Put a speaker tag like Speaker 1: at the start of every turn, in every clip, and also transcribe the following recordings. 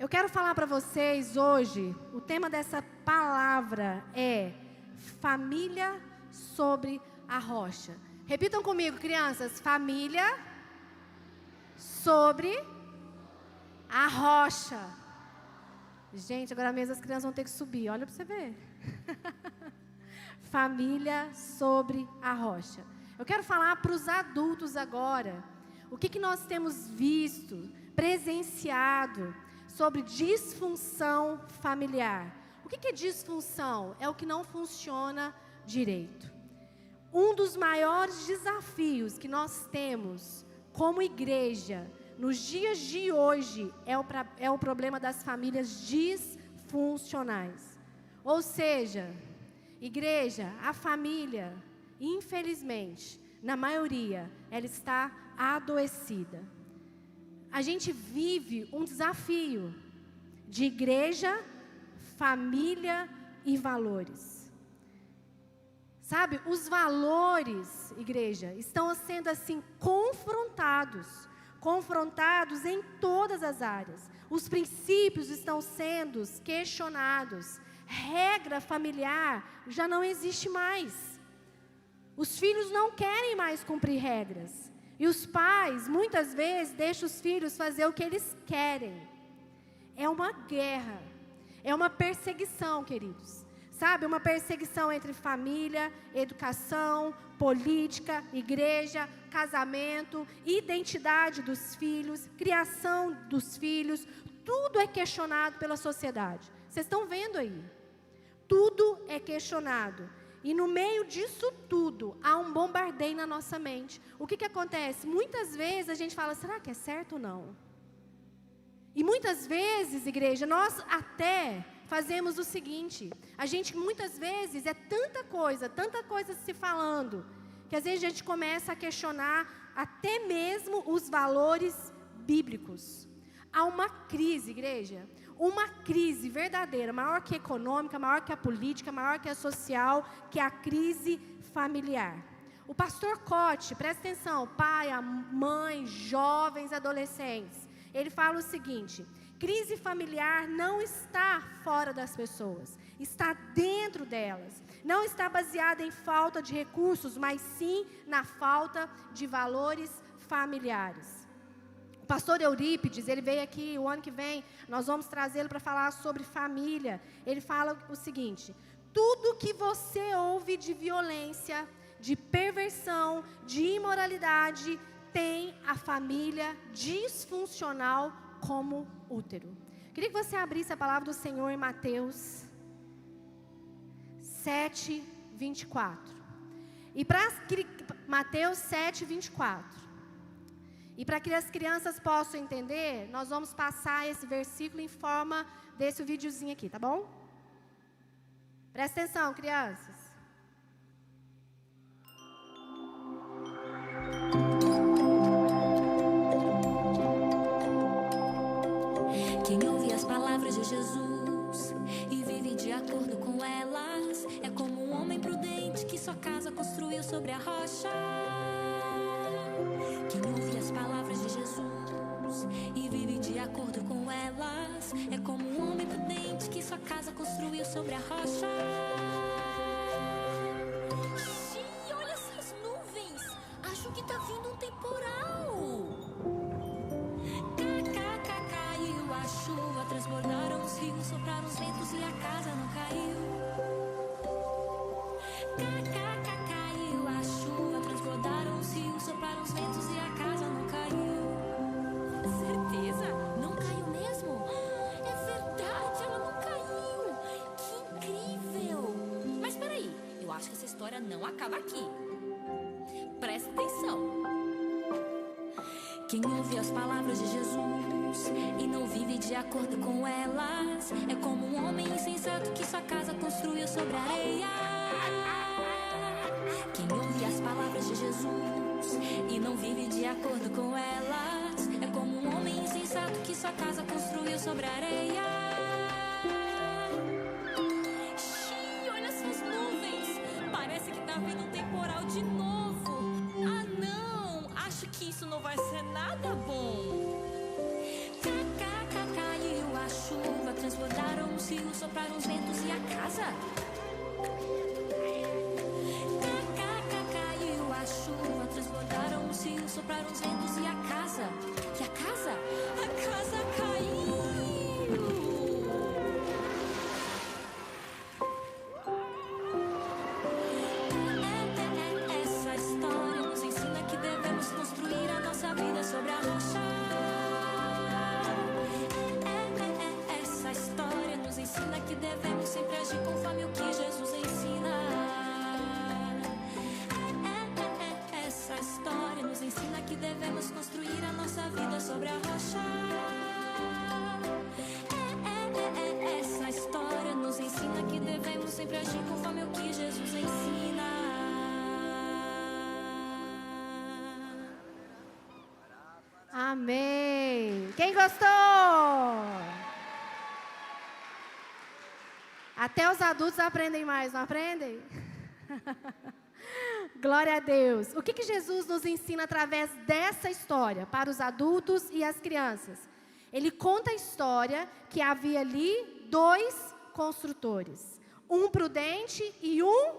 Speaker 1: Eu quero falar para vocês hoje, o tema dessa palavra é família sobre a rocha. Repitam comigo, crianças, família sobre a rocha. Gente, agora mesmo as crianças vão ter que subir, olha para você ver. Família sobre a rocha. Eu quero falar para os adultos agora, o que nós temos visto, presenciado, sobre disfunção familiar. O que é disfunção? É o que não funciona direito. Um dos maiores desafios que nós temos como igreja, nos dias de hoje, é o problema das famílias disfuncionais. Ou seja, igreja, a família, infelizmente, na maioria, ela está adoecida. A gente vive um desafio de igreja, família e valores. Sabe, os valores, igreja, estão sendo assim confrontados em todas as áreas. Os princípios estão sendo questionados. Regra familiar já não existe mais. Os filhos não querem mais cumprir regras. E os pais, muitas vezes, deixam os filhos fazer o que eles querem. É uma guerra. É uma perseguição, queridos. Sabe, uma perseguição entre família, educação, política, igreja, casamento, identidade dos filhos, criação dos filhos. Tudo é questionado pela sociedade. Vocês estão vendo aí? Tudo é questionado. E no meio disso tudo, há um bombardeio na nossa mente. O que acontece? Muitas vezes a gente fala, será que é certo ou não? E muitas vezes, igreja, nós até fazemos o seguinte. A gente muitas vezes é tanta coisa se falando, que às vezes a gente começa a questionar até mesmo os valores bíblicos. Há uma crise, igreja, uma crise verdadeira, maior que a econômica, maior que a política, maior que a social, que a crise familiar. O pastor Cote, presta atenção, pai, a mãe, jovens, adolescentes, ele fala o seguinte: crise familiar não está fora das pessoas, está dentro delas. Não está baseada em falta de recursos, mas sim na falta de valores familiares. O pastor Eurípides, ele veio aqui, o ano que vem, nós vamos trazê-lo para falar sobre família. Ele fala o seguinte: tudo que você ouve de violência, de perversão, de imoralidade, tem a família disfuncional como útero. Queria que você abrisse a palavra do Senhor em Mateus 7, 24. E para Mateus 7, 24. E para que as crianças possam entender, nós vamos passar esse versículo em forma desse videozinho aqui, tá bom? Presta atenção, crianças.
Speaker 2: Quem ouve as palavras de Jesus e vive de acordo com elas é como um homem prudente que sua casa construiu sobre a rocha. Quem ouve as palavras de Jesus e vive de acordo com elas é como um homem prudente que sua casa construiu sobre a rocha. Xiii, olha essas nuvens! Acho que tá vindo um temporal. Caiu a chuva, transbordaram os rios, sopraram os ventos e a casa não caiu. Caiu a chuva, transbordaram os rios, sopraram os ventos e a casa não caiu. Certeza? Não caiu mesmo? É verdade, ela não caiu. Que incrível! Mas peraí, eu acho que essa história não acaba aqui. Presta atenção. Quem ouve as palavras de Jesus e não vive de acordo com elas é como um homem insensato que sua casa construiu sobre a areia. Quem ouve as palavras de Jesus e não vive de acordo com elas é como um homem insensato que sua casa construiu sobre a areia. Xiii, olha essas nuvens! Parece que tá vindo um temporal de novo. Ah não, acho que isso não vai ser nada bom. Caiu a chuva. cio, sopraram os ventos e a casa. Caiu a chuva, transbordaram os rios, sopraram os ventos e a casa. E a casa? A casa caiu. Essa história nos ensina que devemos construir a nossa vida sobre a rocha. Essa história nos ensina que devemos sempre agir conforme o que Jesus ensina. Essa história nos ensina que devemos construir a nossa vida sobre a rocha. Essa história nos ensina que devemos sempre agir conforme o que Jesus ensina.
Speaker 1: Amém. Quem gostou? Até os adultos aprendem mais, não aprendem? Glória a Deus. O que Jesus nos ensina através dessa história para os adultos e as crianças? Ele conta a história que havia ali 2 construtores, um prudente e um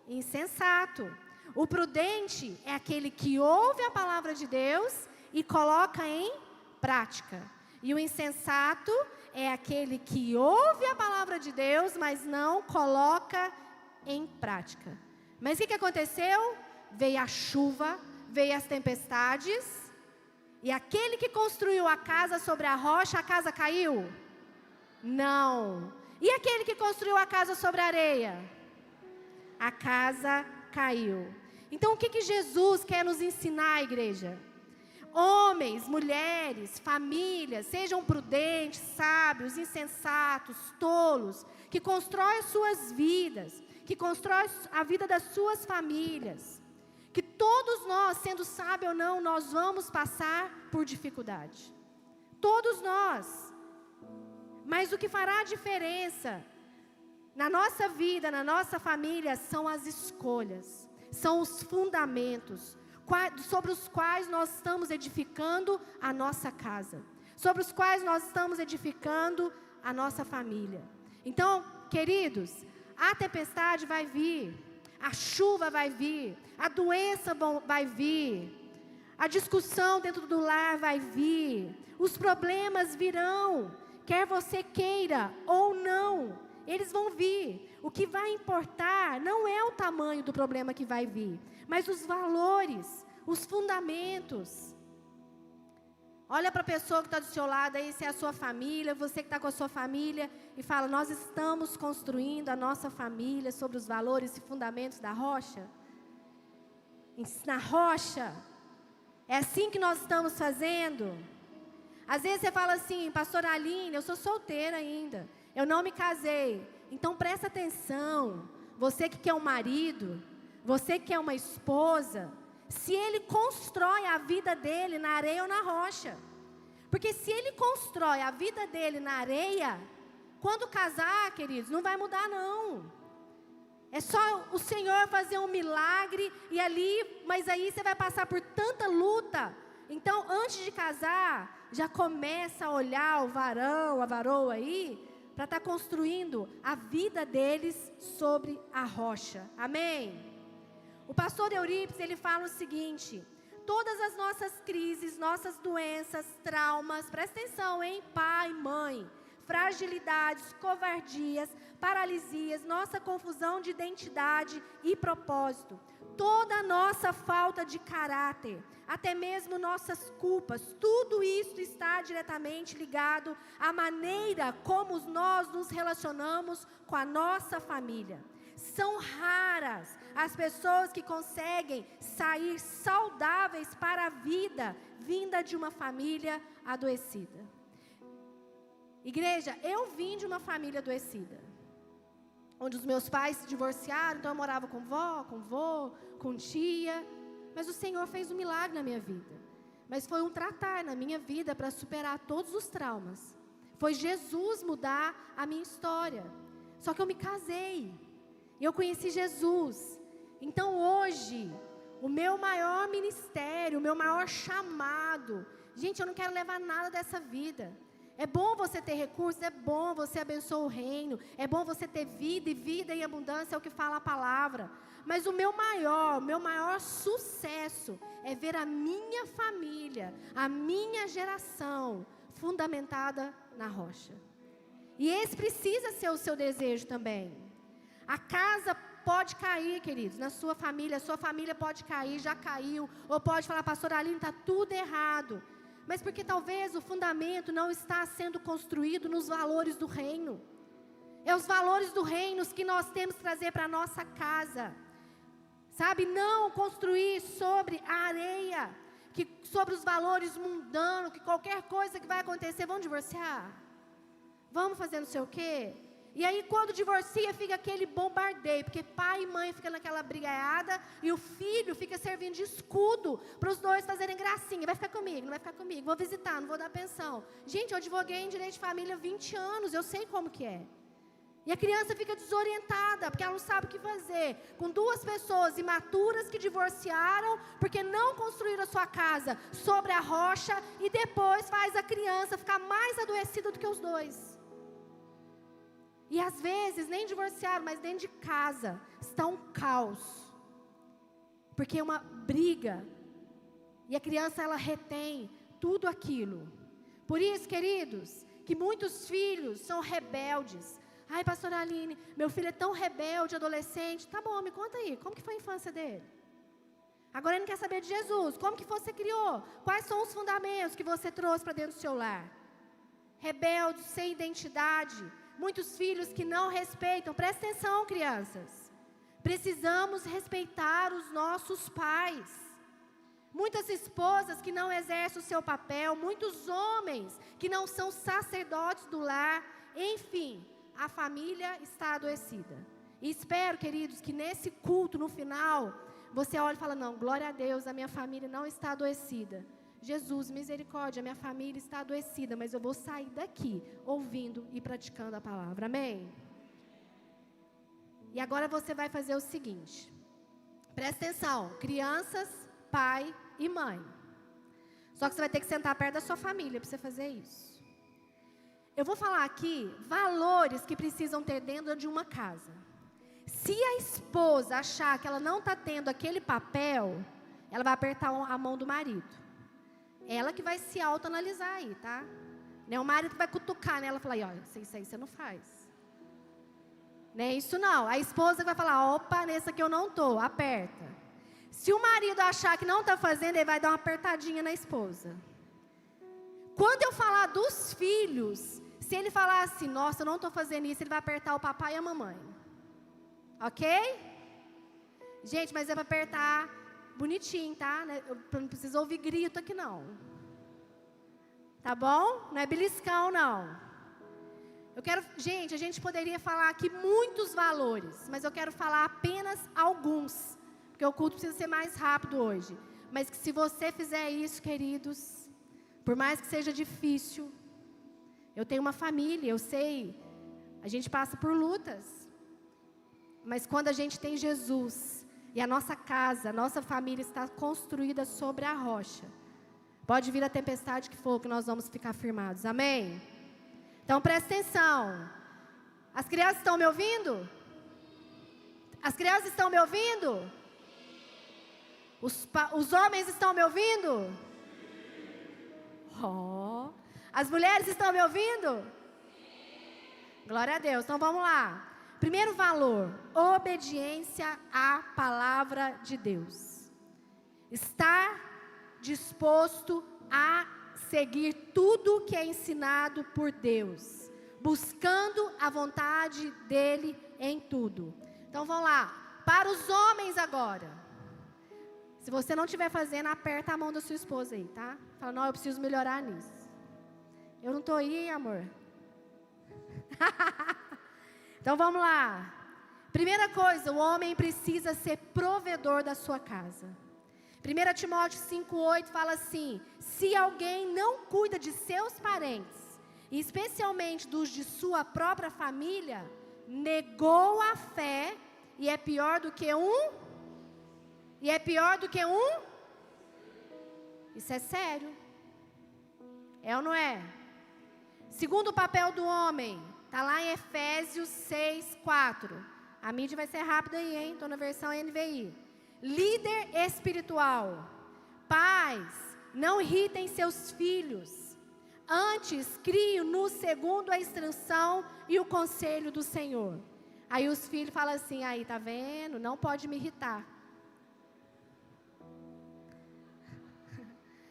Speaker 1: insensato. O prudente é aquele que ouve a palavra de Deus e coloca em prática. E o insensato é aquele que ouve a palavra de Deus, mas não coloca em prática. Mas o que aconteceu? Veio a chuva, veio as tempestades, e aquele que construiu a casa sobre a rocha, a casa caiu? Não. E aquele que construiu a casa sobre a areia? A casa caiu. Então o que Jesus quer nos ensinar, igreja? Homens, mulheres, famílias, sejam prudentes, sábios, insensatos, tolos, que constroem suas vidas, que constroem a vida das suas famílias. Que todos nós, sendo sábio ou não, nós vamos passar por dificuldade. Todos nós. Mas o que fará a diferença na nossa vida, na nossa família, são as escolhas, são os fundamentos sobre os quais nós estamos edificando a nossa casa, sobre os quais nós estamos edificando a nossa família. Então, queridos, a tempestade vai vir, a chuva vai vir, a doença vai vir, a discussão dentro do lar vai vir, os problemas virão, quer você queira ou não, eles vão vir. O que vai importar não é o tamanho do problema que vai vir, mas os valores, os fundamentos. Olha para a pessoa que está do seu lado aí, se é a sua família, você que está com a sua família, e fala: nós estamos construindo a nossa família sobre os valores e fundamentos da rocha? Na rocha. É assim que nós estamos fazendo? Às vezes você fala assim: pastora Aline, eu sou solteira ainda, eu não me casei. Então presta atenção, você que quer um marido, você que quer uma esposa, se ele constrói a vida dele na areia ou na rocha. Porque se ele constrói a vida dele na areia, quando casar, queridos, não vai mudar não. É só o Senhor fazer um milagre e ali, mas aí você vai passar por tanta luta. Então, antes de casar, já começa a olhar o varão, a varoa aí, para estar construindo a vida deles sobre a rocha. Amém? O pastor Eurípides, ele fala o seguinte: todas as nossas crises, nossas doenças, traumas, presta atenção, hein, pai, mãe, fragilidades, covardias, paralisias, nossa confusão de identidade e propósito, toda a nossa falta de caráter, até mesmo nossas culpas, tudo isso está diretamente ligado à maneira como nós nos relacionamos com a nossa família. São raras as pessoas que conseguem sair saudáveis para a vida vinda de uma família adoecida. Igreja, eu vim de uma família adoecida, onde os meus pais se divorciaram, então eu morava com vó, com vô, com tia. Mas o Senhor fez um milagre na minha vida. Mas foi um tratar na minha vida para superar todos os traumas. Foi Jesus mudar a minha história. Só que eu me casei. E eu conheci Jesus. Então hoje, o meu maior ministério, o meu maior chamado. Gente, eu não quero levar nada dessa vida. É bom você ter recursos, é bom você abençoar o reino, é bom você ter vida, e vida em abundância é o que fala a palavra. Mas o meu maior sucesso é ver a minha família, a minha geração fundamentada na rocha. E esse precisa ser o seu desejo também. A casa pode cair, queridos, na sua família, a sua família pode cair, já caiu, ou pode falar, pastor Aline, está tudo errado. Mas porque talvez o fundamento não está sendo construído nos valores do reino. É os valores do reino que nós temos que trazer para a nossa casa. Sabe, não construir sobre a areia, sobre os valores mundanos, que qualquer coisa que vai acontecer, vamos divorciar? Vamos fazer não sei o quê? E aí quando divorcia fica aquele bombardeio, porque pai e mãe ficam naquela brigaiada, e o filho fica servindo de escudo para os dois fazerem gracinha. Vai ficar comigo, não vai ficar comigo, vou visitar, não vou dar pensão. Gente, eu advoguei em direito de família há 20 anos, eu sei como que é. E a criança fica desorientada, porque ela não sabe o que fazer. Com duas pessoas imaturas que divorciaram, porque não construíram a sua casa sobre a rocha, e depois faz a criança ficar mais adoecida do que os dois. E às vezes, nem divorciaram, mas dentro de casa, está um caos. Porque é uma briga. E a criança, ela retém tudo aquilo. Por isso, queridos, que muitos filhos são rebeldes. Ai, pastora Aline, meu filho é tão rebelde, adolescente. Tá bom, me conta aí, como que foi a infância dele? Agora ele não quer saber de Jesus. Como que você criou? Quais são os fundamentos que você trouxe para dentro do seu lar? Rebeldes, sem identidade. Muitos filhos que não respeitam. Presta atenção, crianças. Precisamos respeitar os nossos pais. Muitas esposas que não exercem o seu papel. Muitos homens que não são sacerdotes do lar. Enfim, a família está adoecida. E espero, queridos, que nesse culto, no final, você olhe e fala, não, glória a Deus, a minha família não está adoecida. Jesus, misericórdia, minha família está adoecida, mas eu vou sair daqui, ouvindo e praticando a palavra, amém? E agora você vai fazer o seguinte, presta atenção, crianças, pai e mãe. Só que você vai ter que sentar perto da sua família para você fazer isso. Eu vou falar aqui valores que precisam ter dentro de uma casa. Se a esposa achar que ela não está tendo aquele papel, ela vai apertar a mão do marido. Ela que vai se autoanalisar aí, tá? Não é o marido que vai cutucar nela e falar, olha, isso aí você não faz. Não é isso não. A esposa vai falar, opa, nesse aqui eu não estou, aperta. Se o marido achar que não está fazendo, ele vai dar uma apertadinha na esposa. Quando eu falar dos filhos, se ele falar assim, nossa, eu não estou fazendo isso, ele vai apertar o papai e a mamãe. Ok? Gente, mas é para apertar bonitinho, tá? Eu não preciso ouvir grito aqui não. Tá bom? Não é beliscão não. Gente, a gente poderia falar aqui muitos valores, mas eu quero falar apenas alguns, porque o culto precisa ser mais rápido hoje. Mas que se você fizer isso, queridos, por mais que seja difícil, eu tenho uma família, eu sei, a gente passa por lutas, mas quando a gente tem Jesus, e a nossa casa, a nossa família está construída sobre a rocha, pode vir a tempestade que for, que nós vamos ficar firmados, amém? Então presta atenção, as crianças estão me ouvindo? As crianças estão me ouvindo? Os homens estão me ouvindo? Oh. As mulheres estão me ouvindo? Glória a Deus, então vamos lá. Primeiro valor, obediência à palavra de Deus. Estar disposto a seguir tudo que é ensinado por Deus, buscando a vontade dEle em tudo. Então vamos lá, para os homens agora. Se você não estiver fazendo, aperta a mão da sua esposa aí, tá? Fala, não, eu preciso melhorar nisso. Eu não estou aí, amor. Então vamos lá. Primeira coisa, o homem precisa ser provedor da sua casa. 1 Timóteo 5,8 fala assim, se alguém não cuida de seus parentes, e especialmente dos de sua própria família, negou a fé e é pior do que um... Isso é sério. É ou não é? Segundo papel do homem, está lá em Efésios 6:4. A mídia vai ser rápida aí, hein? Estou na versão NVI. Líder espiritual. Pais, não irritem seus filhos. Antes, crie-nos segundo a instrução e o conselho do Senhor. Aí os filhos falam assim, aí, tá vendo? Não pode me irritar.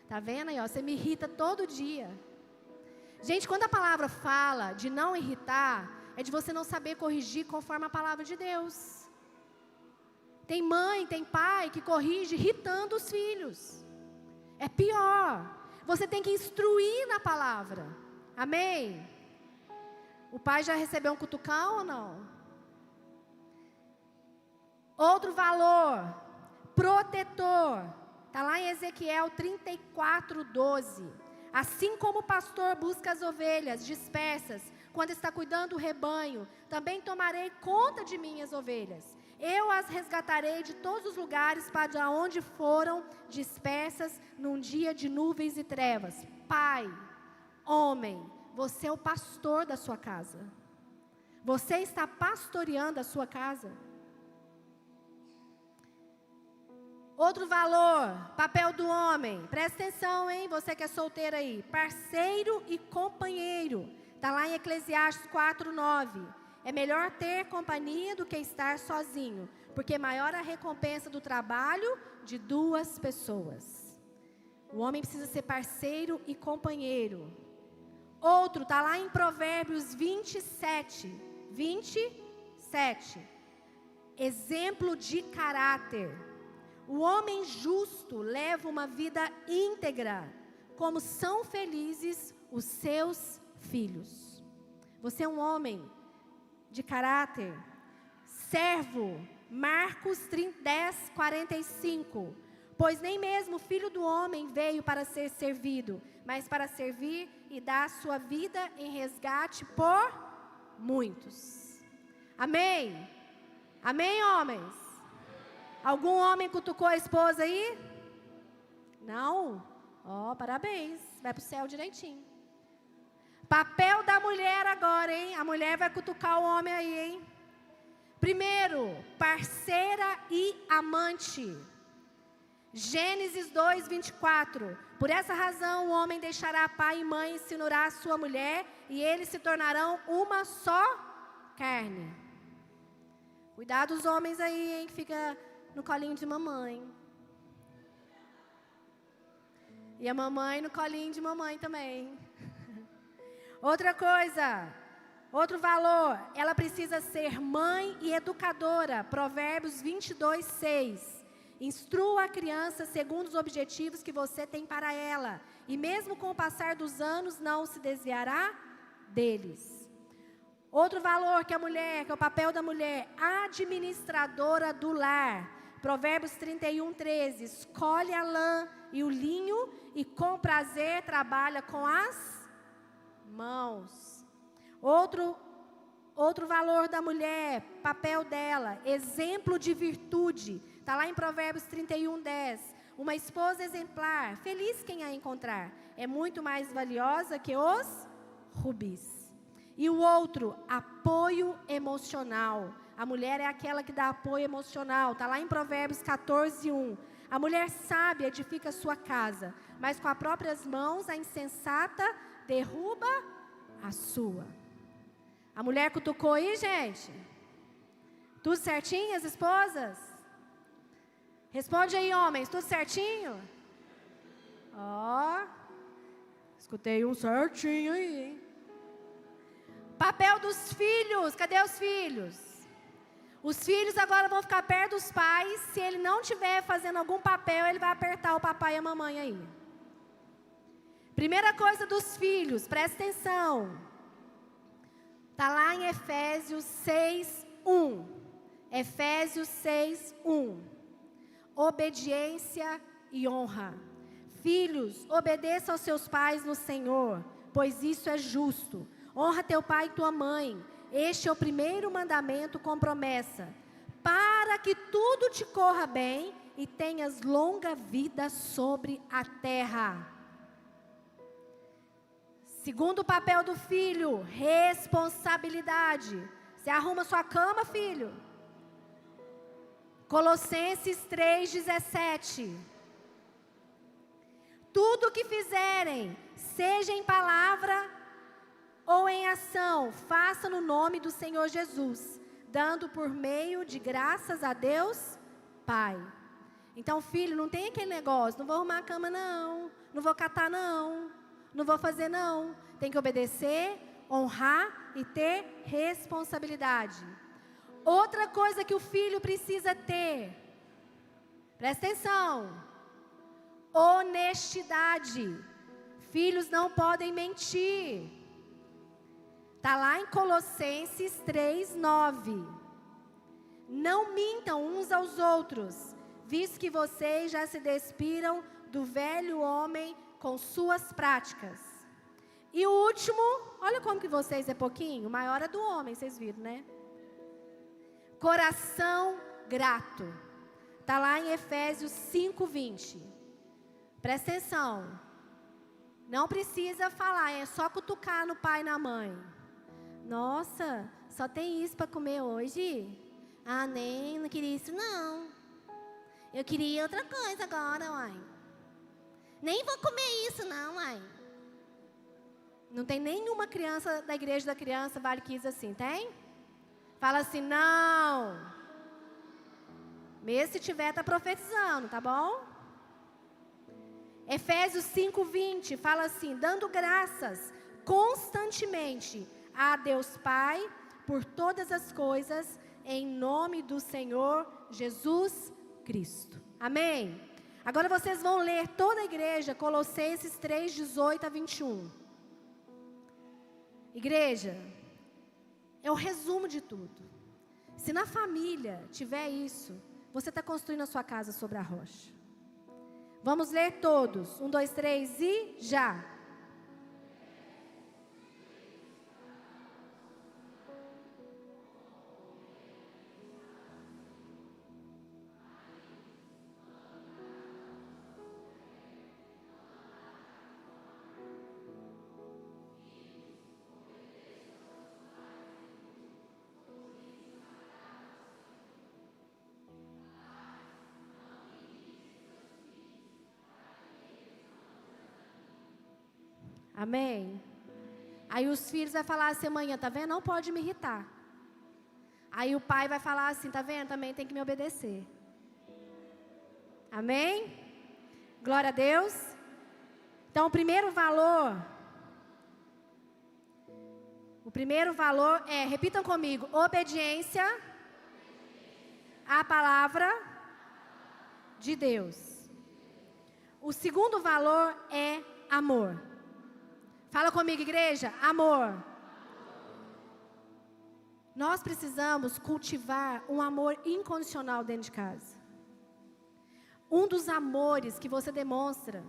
Speaker 1: Tá vendo aí, ó? Você me irrita todo dia. Gente, quando a palavra fala de não irritar, é de você não saber corrigir conforme a palavra de Deus. Tem mãe, tem pai que corrige irritando os filhos. É pior. Você tem que instruir na palavra. Amém? O pai já recebeu um cutucão ou não? Outro valor, protetor. Está lá em Ezequiel 34:12. Assim como o pastor busca as ovelhas dispersas, quando está cuidando do rebanho, também tomarei conta de minhas ovelhas. Eu as resgatarei de todos os lugares para onde foram dispersas num dia de nuvens e trevas. Pai, homem, você é o pastor da sua casa. Você está pastoreando a sua casa. Outro valor, papel do homem. Presta atenção, hein? Você que é solteiro aí. Parceiro e companheiro. Está lá em Eclesiastes 4:9. É melhor ter companhia do que estar sozinho, porque maior a recompensa do trabalho de duas pessoas. O homem precisa ser parceiro e companheiro. Outro, está lá em Provérbios 27. Exemplo de caráter. O homem justo leva uma vida íntegra, como são felizes os seus filhos. Você é um homem de caráter. Servo, Marcos 10:45. Pois nem mesmo o Filho do Homem veio para ser servido, mas para servir e dar a sua vida em resgate por muitos. Amém? Amém, homens? Algum homem cutucou a esposa aí? Não? Ó, parabéns. Vai para o céu direitinho. Papel da mulher agora, hein? A mulher vai cutucar o homem aí, hein? Primeiro, parceira e amante. Gênesis 2:24. Por essa razão o homem deixará pai e mãe e se unirá à sua mulher, e eles se tornarão uma só carne. Cuidado os homens aí, hein? Que fica no colinho de mamãe. E a mamãe no colinho de mamãe também. Outra coisa, outro valor, ela precisa ser mãe e educadora. Provérbios 22:6. Instrua a criança segundo os objetivos que você tem para ela, e mesmo com o passar dos anos não se desviará deles. Outro valor que a mulher, que é o papel da mulher, administradora do lar. Provérbios 31:13. Escolhe a lã e o linho e com prazer trabalha com as mãos. Outro valor da mulher, papel dela, exemplo de virtude. Está lá em Provérbios 31:10. Uma esposa exemplar, feliz quem a encontrar, é muito mais valiosa que os rubis. E o outro, apoio emocional. A mulher é aquela que dá apoio emocional. Está lá em Provérbios 14:1. A mulher sábia edifica sua casa, mas com as próprias mãos a insensata derruba a sua. A mulher cutucou aí, gente? Tudo certinho, as esposas? Responde aí, homens, tudo certinho? Ó, escutei um certinho aí, hein? Papel dos filhos, cadê os filhos? Os filhos agora vão ficar perto dos pais. Se ele não estiver fazendo algum papel, ele vai apertar o papai e a mamãe aí. Primeira coisa dos filhos, presta atenção. Está lá em Efésios 6:1. Efésios 6:1. Obediência e honra. Filhos, obedeça aos seus pais no Senhor, pois isso é justo. Honra teu pai e tua mãe. Este é o primeiro mandamento com promessa, para que tudo te corra bem e tenhas longa vida sobre a terra. Segundo papel do filho, responsabilidade. Você arruma sua cama, filho? Colossenses 3:17. Tudo o que fizerem, seja em palavra ou em ação, faça no nome do Senhor Jesus, dando por meio de graças a Deus, Pai. Então, filho, não tem aquele negócio, não vou arrumar a cama não vou catar não vou fazer não. Tem que obedecer, honrar e ter responsabilidade. Outra coisa que o filho precisa ter, presta atenção, honestidade. Filhos não podem mentir. Está lá em Colossenses 3:9. Não mintam uns aos outros, visto que vocês já se despiram do velho homem com suas práticas. E o último, olha como que vocês é pouquinho, o maior é do homem, vocês viram, né? Coração grato. Está lá em Efésios 5:20. Presta atenção. Não precisa falar, é só cutucar no pai e na mãe. Nossa, só tem isso para comer hoje? Ah, nem, não queria isso não. Eu queria outra coisa agora, mãe. Nem vou comer isso não, mãe. Não tem nenhuma criança da igreja da criança Vale Kids assim, tem? Fala assim, não. Mesmo se tiver, tá profetizando, tá bom? Efésios 5:20 fala assim, dando graças constantemente a Deus Pai por todas as coisas, em nome do Senhor Jesus Cristo. Amém? Agora vocês vão ler toda a igreja, Colossenses 3:18-21. Igreja, é o resumo de tudo. Se na família tiver isso, você está construindo a sua casa sobre a rocha. Vamos ler todos. 1, 2, 3 e já. Amém? Aí os filhos vão falar assim amanhã, tá vendo? Não pode me irritar. Aí o pai vai falar assim, tá vendo? Também tem que me obedecer. Amém? Glória a Deus. Então o primeiro valor é, repitam comigo, obediência à palavra de Deus. O segundo valor é amor. Fala comigo, igreja, amor. Nós precisamos cultivar um amor incondicional dentro de casa. Um dos amores que você demonstra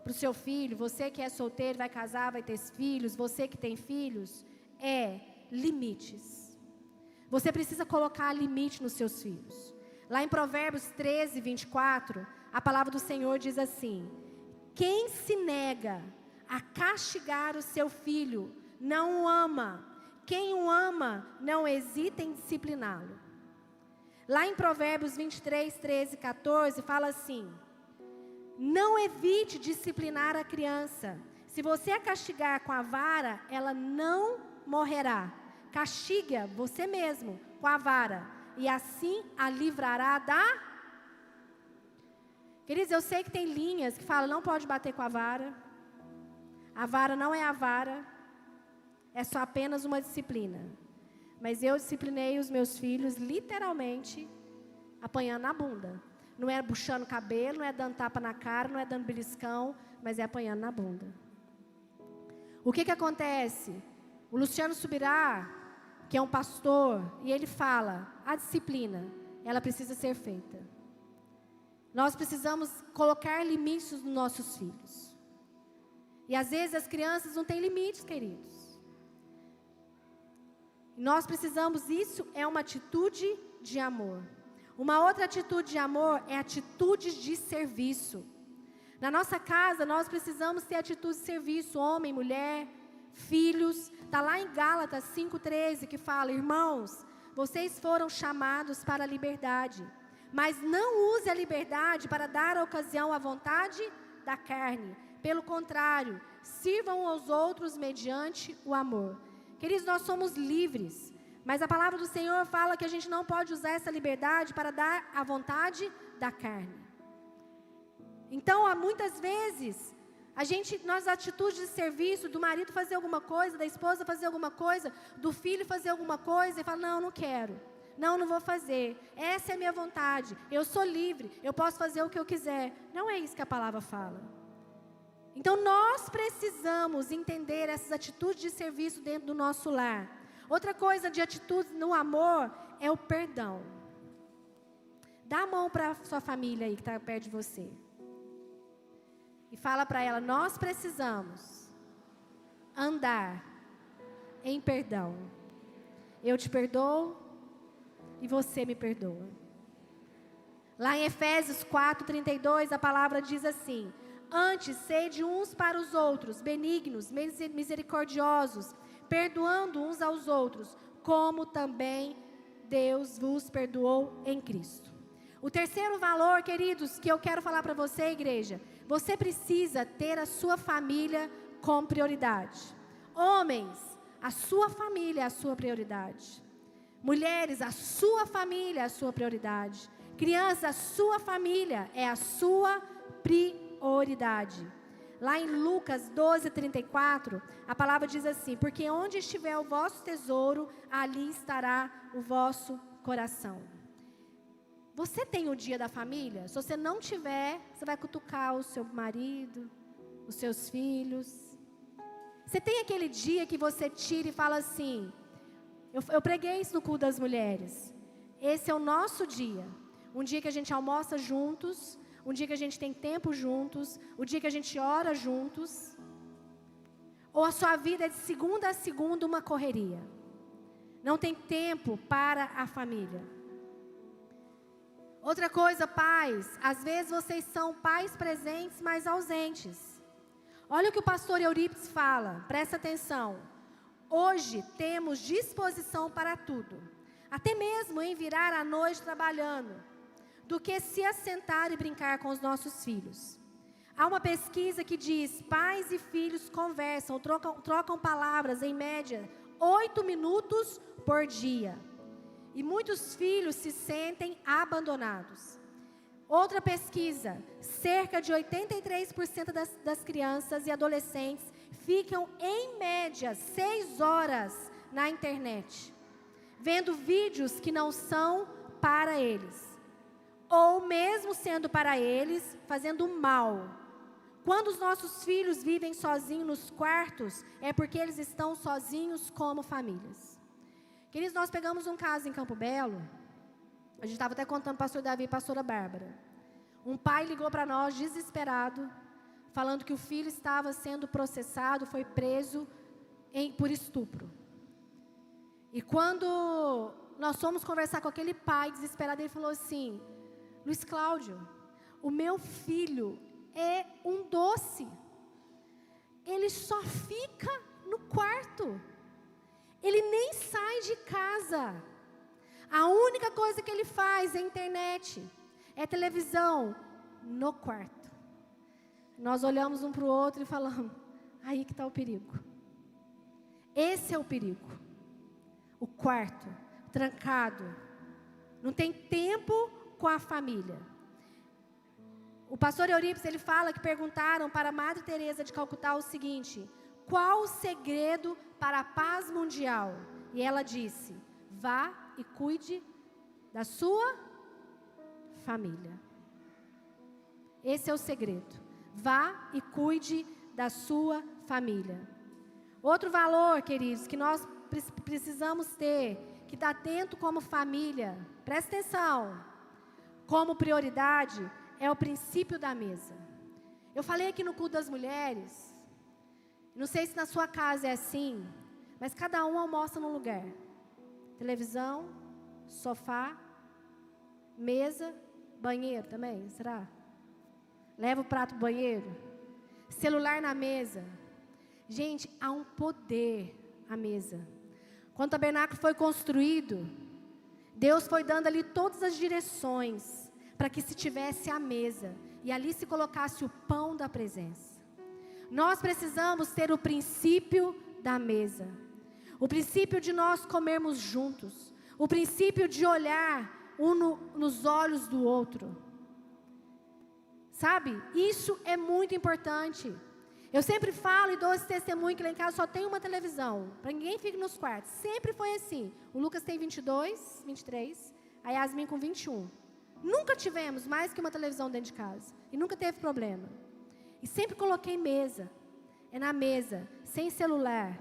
Speaker 1: para o seu filho, você que é solteiro, vai casar, vai ter filhos, você que tem filhos, é limites. Você precisa colocar limite nos seus filhos. Lá em Provérbios 13:24, a palavra do Senhor diz assim, quem se nega a castigar o seu filho, não o ama. Quem o ama, não hesita em discipliná-lo. Lá em Provérbios 23:13-14, fala assim, não evite disciplinar a criança. Se você a castigar com a vara, ela não morrerá. Castigue-a você mesmo com a vara, e assim a livrará da... Queridos, eu sei que tem linhas que falam, não pode bater com a vara. A vara não é a vara, é só apenas uma disciplina. Mas eu disciplinei os meus filhos literalmente apanhando na bunda. Não é puxando o cabelo, não é dando tapa na cara, não é dando beliscão, mas é apanhando na bunda. O que acontece? O Luciano Subirá, que é um pastor, e ele fala, a disciplina, ela precisa ser feita. Nós precisamos colocar limites nos nossos filhos. E às vezes as crianças não têm limites, queridos. Nós precisamos, isso é uma atitude de amor. Uma outra atitude de amor é atitudes de serviço. Na nossa casa, nós precisamos ter atitude de serviço, homem, mulher, filhos. Está lá em Gálatas 5,13 que fala: irmãos, vocês foram chamados para a liberdade, mas não use a liberdade para dar ocasião à vontade da carne. Pelo contrário, sirvam aos outros mediante o amor. Queridos, nós somos livres, mas a palavra do Senhor fala que a gente não pode usar essa liberdade para dar a vontade da carne. Então, muitas vezes, nas atitudes de serviço, do marido fazer alguma coisa, da esposa fazer alguma coisa, do filho fazer alguma coisa, e fala: não, não quero, não vou fazer, essa é a minha vontade, eu sou livre, eu posso fazer o que eu quiser. Não é isso que a palavra fala. Então, nós precisamos entender essas atitudes de serviço dentro do nosso lar. Outra coisa de atitude no amor é o perdão. Dá a mão para a sua família aí que está perto de você. E fala para ela: nós precisamos andar em perdão. Eu te perdoo e você me perdoa. Lá em Efésios 4:32, a palavra diz assim: antes, sede uns para os outros, benignos, misericordiosos, perdoando uns aos outros, como também Deus vos perdoou em Cristo. O terceiro valor, queridos, que eu quero falar para você, igreja: você precisa ter a sua família como prioridade. Homens, a sua família é a sua prioridade. Mulheres, a sua família é a sua prioridade. Crianças, a sua família é a sua prioridade. Lá em Lucas 12:34, a palavra diz assim: porque onde estiver o vosso tesouro, ali estará o vosso coração. Você tem o dia da família? Se você não tiver, você vai cutucar o seu marido, os seus filhos. Você tem aquele dia que você tira e fala assim: eu preguei isso no culto das mulheres, esse é o nosso dia. Um dia que a gente almoça juntos, um dia que a gente tem tempo juntos, o dia que a gente ora juntos. Ou a sua vida é de segunda a segunda uma correria, não tem tempo para a família. Outra coisa, pais, às vezes vocês são pais presentes, mas ausentes. Olha o que o pastor Eurípides fala, presta atenção: hoje temos disposição para tudo, até mesmo em virar à noite trabalhando, do que se assentar e brincar com os nossos filhos. Há uma pesquisa que diz: pais e filhos conversam, trocam palavras em média 8 minutos por dia. E muitos filhos se sentem abandonados. Outra pesquisa: cerca de 83% das crianças e adolescentes ficam em média 6 horas na internet, vendo vídeos que não são para eles, ou mesmo sendo para eles, fazendo mal. Quando os nossos filhos vivem sozinhos nos quartos, é porque eles estão sozinhos como famílias. Queridos, nós pegamos um caso em Campo Belo. A gente estava até contando para o pastor Davi e a pastora Bárbara. Um pai ligou para nós desesperado, falando que o filho estava sendo processado, foi preso por estupro. E quando nós fomos conversar com aquele pai desesperado, ele falou assim: Luiz Cláudio, o meu filho é um doce. Ele só fica no quarto. Ele nem sai de casa. A única coisa que ele faz é internet, é televisão, no quarto. Nós olhamos um para o outro e falamos: aí que está o perigo. Esse é o perigo. O quarto, trancado. Não tem tempo com a família. O pastor Eurípides, ele fala que perguntaram para a Madre Teresa de Calcutá o seguinte: qual o segredo para a paz mundial? E ela disse: vá e cuide da sua família. Esse é o segredo. Vá e cuide da sua família. Outro valor, queridos, que nós precisamos ter, que está atento como família, presta atenção, como prioridade, é o princípio da mesa. Eu falei aqui no culto das mulheres, não sei se na sua casa é assim, mas cada um almoça num lugar. Televisão, sofá, mesa, banheiro também, será? Leva o prato pro banheiro. Celular na mesa. Gente, há um poder à mesa. Quando o tabernáculo foi construído, Deus foi dando ali todas as direções para que se tivesse a mesa e ali se colocasse o pão da presença. Nós precisamos ter o princípio da mesa, o princípio de nós comermos juntos, o princípio de olhar um nos olhos do outro. Sabe? Isso é muito importante. Eu sempre falo e dou esse testemunho que lá em casa só tem uma televisão, para ninguém fique nos quartos. Sempre foi assim. O Lucas tem 22, 23, a Yasmin com 21. Nunca tivemos mais que uma televisão dentro de casa. E nunca teve problema. E sempre coloquei mesa. É na mesa, sem celular.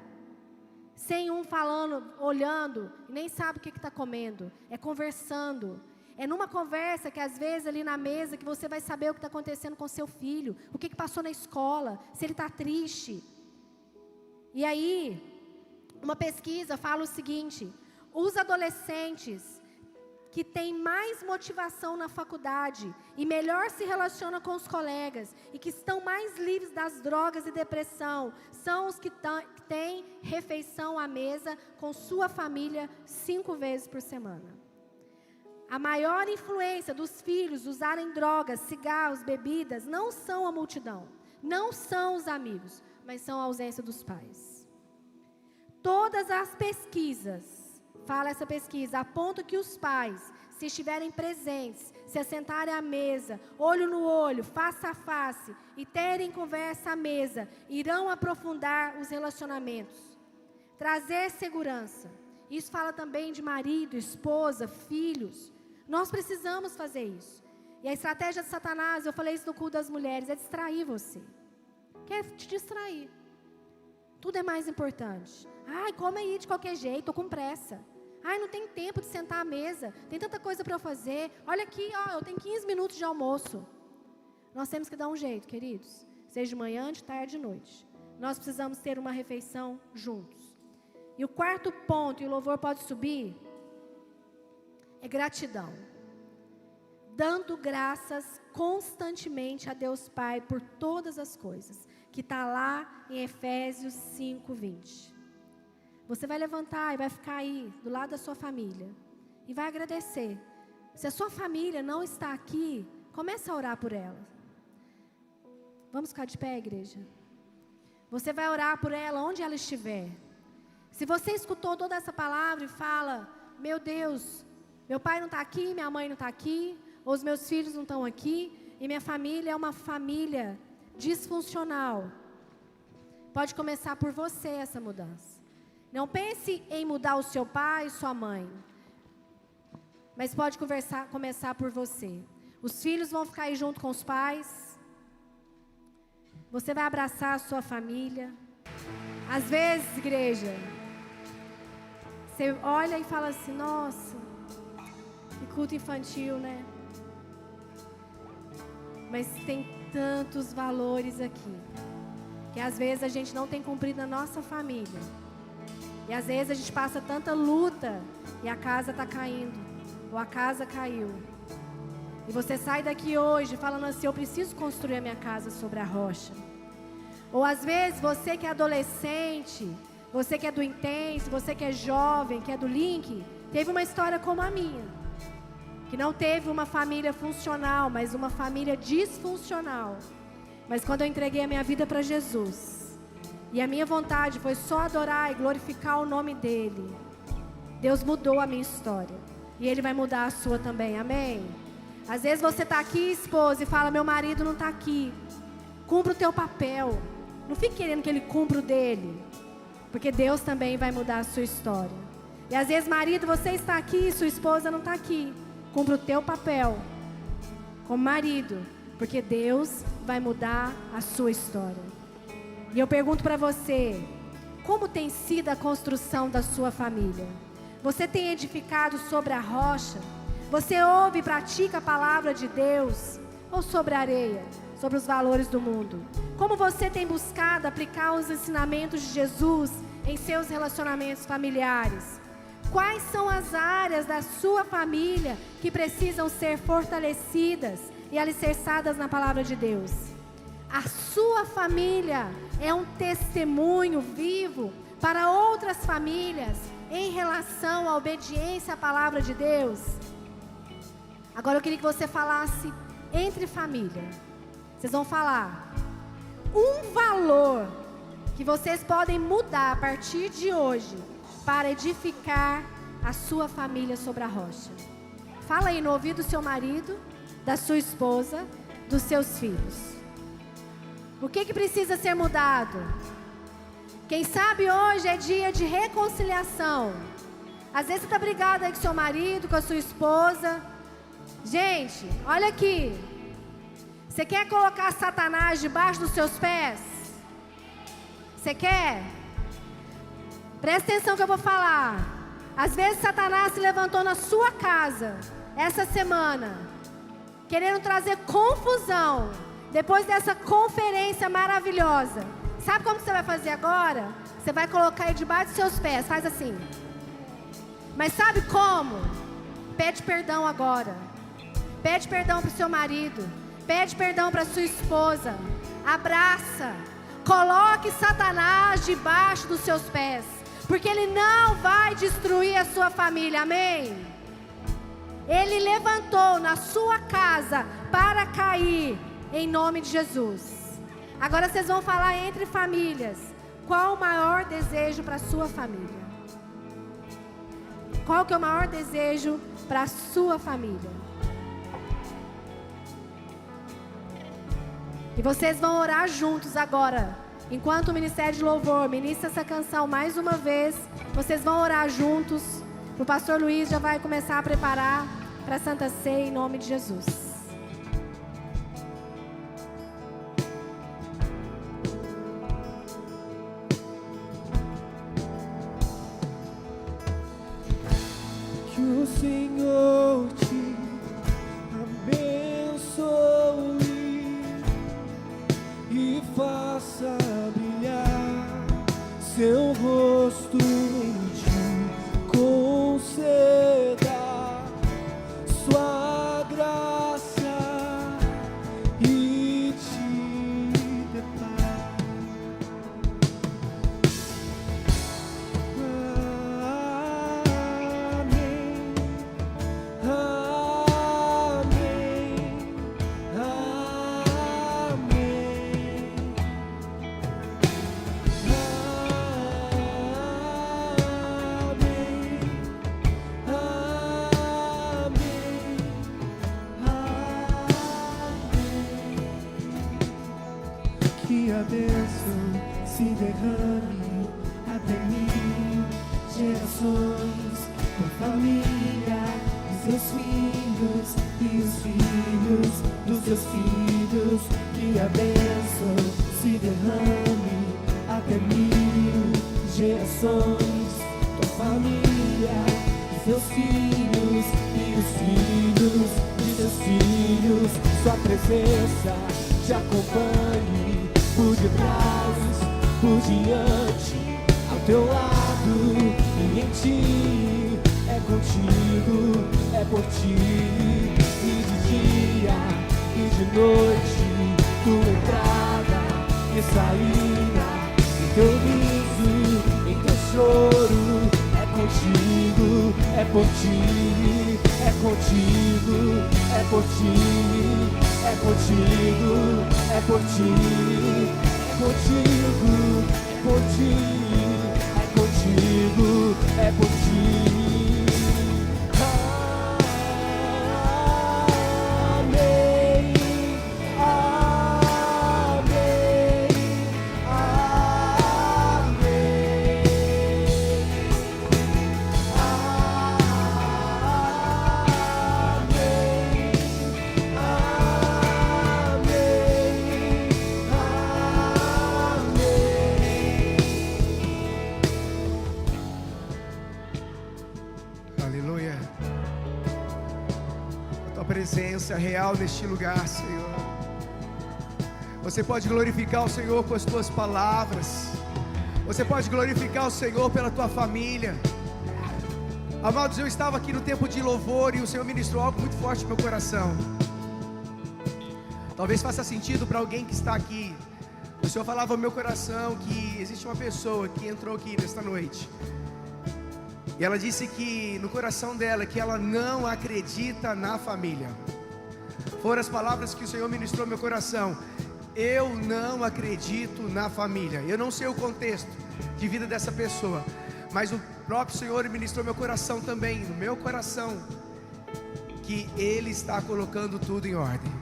Speaker 1: Sem um falando, olhando, e nem sabe o que está comendo. É conversando. É numa conversa que às vezes ali na mesa que você vai saber o que está acontecendo com seu filho. O que passou na escola, se ele está triste. E aí, uma pesquisa fala o seguinte: os adolescentes que têm mais motivação na faculdade e melhor se relacionam com os colegas e que estão mais livres das drogas e depressão, são os que têm refeição à mesa com sua família 5 vezes por semana. A maior influência dos filhos usarem drogas, cigarros, bebidas, não são a multidão, não são os amigos, mas são a ausência dos pais. Todas as pesquisas, fala essa pesquisa, apontam que os pais, se estiverem presentes, se assentarem à mesa, olho no olho, face a face, e terem conversa à mesa, irão aprofundar os relacionamentos, trazer segurança. Isso fala também de marido, esposa, filhos. Nós precisamos fazer isso. E a estratégia de Satanás, eu falei isso no culto das mulheres, é distrair você. Quer te distrair. Tudo é mais importante. Ai, come aí de qualquer jeito, estou com pressa. Ai, não tem tempo de sentar à mesa, tem tanta coisa para eu fazer. Olha aqui, ó, eu tenho 15 minutos de almoço. Nós temos que dar um jeito, queridos. Seja de manhã, de tarde, de noite. Nós precisamos ter uma refeição juntos. E o quarto ponto, e o louvor pode subir, é gratidão. Dando graças constantemente a Deus Pai por todas as coisas. Que está lá em Efésios 5:20. Você vai levantar e vai ficar aí do lado da sua família. E vai agradecer. Se a sua família não está aqui, comece a orar por ela. Vamos ficar de pé, igreja? Você vai orar por ela onde ela estiver. Se você escutou toda essa palavra e fala: meu Deus, meu pai não está aqui, minha mãe não está aqui, ou os meus filhos não estão aqui, e minha família é uma família disfuncional. Pode começar por você essa mudança. Não pense em mudar o seu pai e sua mãe, mas pode começar por você. Os filhos vão ficar aí junto com os pais. Você vai abraçar a sua família. Às vezes, igreja, você olha e fala assim: nossa, que culto infantil, né? Mas tem tantos valores aqui, que às vezes a gente não tem cumprido na nossa família. E às vezes a gente passa tanta luta e a casa está caindo, ou a casa caiu. E você sai daqui hoje falando assim: eu preciso construir a minha casa sobre a rocha. Ou às vezes você que é adolescente, você que é do Intense, você que é jovem, que é do Link, teve uma história como a minha, que não teve uma família funcional, mas uma família disfuncional. Mas quando eu entreguei a minha vida para Jesus, e a minha vontade foi só adorar e glorificar o nome dEle, Deus mudou a minha história. E Ele vai mudar a sua também, amém? Às vezes você está aqui, esposa, e fala: meu marido não está aqui. Cumpra o teu papel. Não fique querendo que ele cumpra o dele, porque Deus também vai mudar a sua história. E às vezes, marido, você está aqui e sua esposa não está aqui. Cumpra o teu papel como marido, porque Deus vai mudar a sua história. E eu pergunto para você: como tem sido a construção da sua família? Você tem edificado sobre a rocha? Você ouve e pratica a palavra de Deus? Ou sobre a areia? Sobre os valores do mundo? Como você tem buscado aplicar os ensinamentos de Jesus em seus relacionamentos familiares? Quais são as áreas da sua família que precisam ser fortalecidas e alicerçadas na palavra de Deus? A sua família é um testemunho vivo para outras famílias em relação à obediência à palavra de Deus. Agora eu queria que você falasse entre família. Vocês vão falar um valor que vocês podem mudar a partir de hoje para edificar a sua família sobre a rocha. Fala aí no ouvido do seu marido, da sua esposa, dos seus filhos. O que precisa ser mudado? Quem sabe hoje é dia de reconciliação. Às vezes você está brigado aí com seu marido, com a sua esposa. Gente, olha aqui. Você quer colocar Satanás debaixo dos seus pés? Você quer? Presta atenção que eu vou falar. Às vezes Satanás se levantou na sua casa essa semana, querendo trazer confusão. Depois dessa conferência maravilhosa, sabe como você vai fazer agora? Você vai colocar ele debaixo dos seus pés, faz assim. Mas sabe como? Pede perdão agora. Pede perdão para o seu marido. Pede perdão para sua esposa. Abraça. Coloque Satanás debaixo dos seus pés, porque ele não vai destruir a sua família, amém? Ele levantou na sua casa para cair, em nome de Jesus. Agora vocês vão falar entre famílias. Qual o maior desejo para a sua família? Qual que é o maior desejo para a sua família? E vocês vão orar juntos agora. Enquanto o Ministério de Louvor ministra essa canção mais uma vez, vocês vão orar juntos. O pastor Luiz já vai começar a preparar para a Santa Ceia em nome de Jesus.
Speaker 3: Que o Senhor te abençoe e faça brilhar seu rosto em ti, conceda sua graça e te dê paz. Amém, amém, amém. Que a bênção se derrame até 1000 gerações, tua família, os seus filhos e os filhos dos seus filhos. Que a bênção se derrame até 1000 gerações, tua família, os seus filhos e os filhos de seus filhos. Sua presença te acompanhe por detrás, por diante, ao teu lado e em ti. É contigo, é por ti, e de dia e de noite, tua entrada e saída, em teu riso, em teu choro. É contigo, é por ti, é contigo, é por ti, é contigo, é por ti, é contigo, é por ti, é contigo, é por ti. Amém, amém,
Speaker 4: Aleluia. A tua presença real neste lugar, Senhor. Você pode glorificar o Senhor com as tuas palavras. Você pode glorificar o Senhor pela tua família. Amados, eu estava aqui no tempo de louvor e o Senhor ministrou algo muito forte no meu coração. Talvez faça sentido para alguém que está aqui. O Senhor falava no meu coração que existe uma pessoa que entrou aqui nesta noite. E ela disse que no coração dela que ela não acredita na família. Foram as palavras que o Senhor ministrou no meu coração. Eu não acredito na família. Eu não sei o contexto de vida dessa pessoa, mas o próprio Senhor ministrou meu coração também, no meu coração, que Ele está colocando tudo em ordem.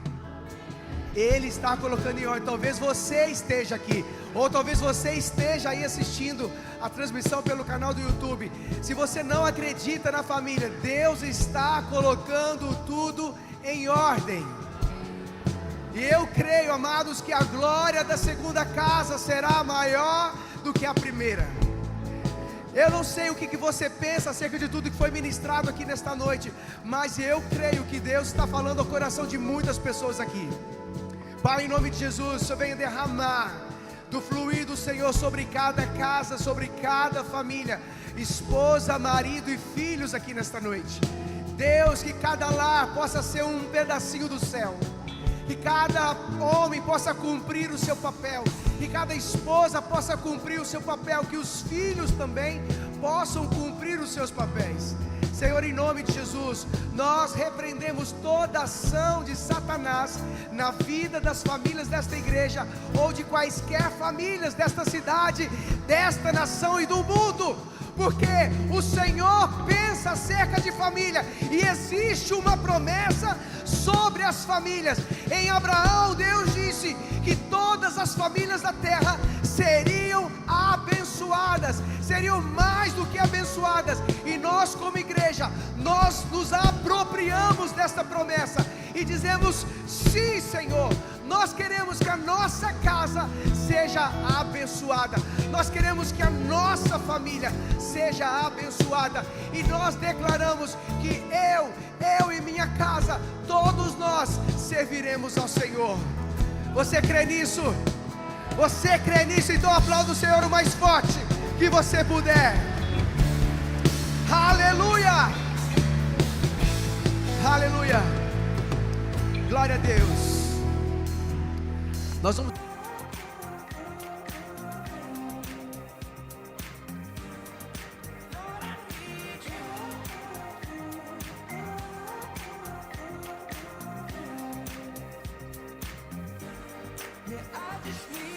Speaker 4: Ele está colocando em ordem. Talvez você esteja aqui, ou talvez você esteja aí assistindo a transmissão pelo canal do YouTube. Se você não acredita na família, Deus está colocando tudo em ordem. E eu creio, amados, que a glória da segunda casa será maior do que a primeira. Eu não sei o que você pensa acerca de tudo que foi ministrado aqui nesta noite, mas eu creio que Deus está falando ao coração de muitas pessoas aqui. Pai, em nome de Jesus, o Senhor venha derramar do fluir do Senhor sobre cada casa, sobre cada família, esposa, marido e filhos aqui nesta noite. Deus, que cada lar possa ser um pedacinho do céu, que cada homem possa cumprir o seu papel, que cada esposa possa cumprir o seu papel, que os filhos também possam cumprir os seus papéis. Senhor, em nome de Jesus, nós repreendemos toda ação de Satanás na vida das famílias desta igreja, ou de quaisquer famílias desta cidade, desta nação e do mundo, porque o Senhor pensa acerca de família, e existe uma promessa sobre as famílias. Em Abraão, Deus disse que todas as famílias da terra seriam abençoadas, seriam mais do que abençoadas, e nós como igreja, nós nos apropriamos desta promessa, e dizemos: sim, Senhor, nós queremos que a nossa casa seja abençoada, nós queremos que a nossa família seja abençoada, e nós declaramos que eu e minha casa, todos nós serviremos ao Senhor. Você crê nisso? Você crê nisso? Então aplauda o Senhor o mais forte que você puder. Aleluia! Aleluia! Glória a Deus. Nós vamos...
Speaker 3: I just need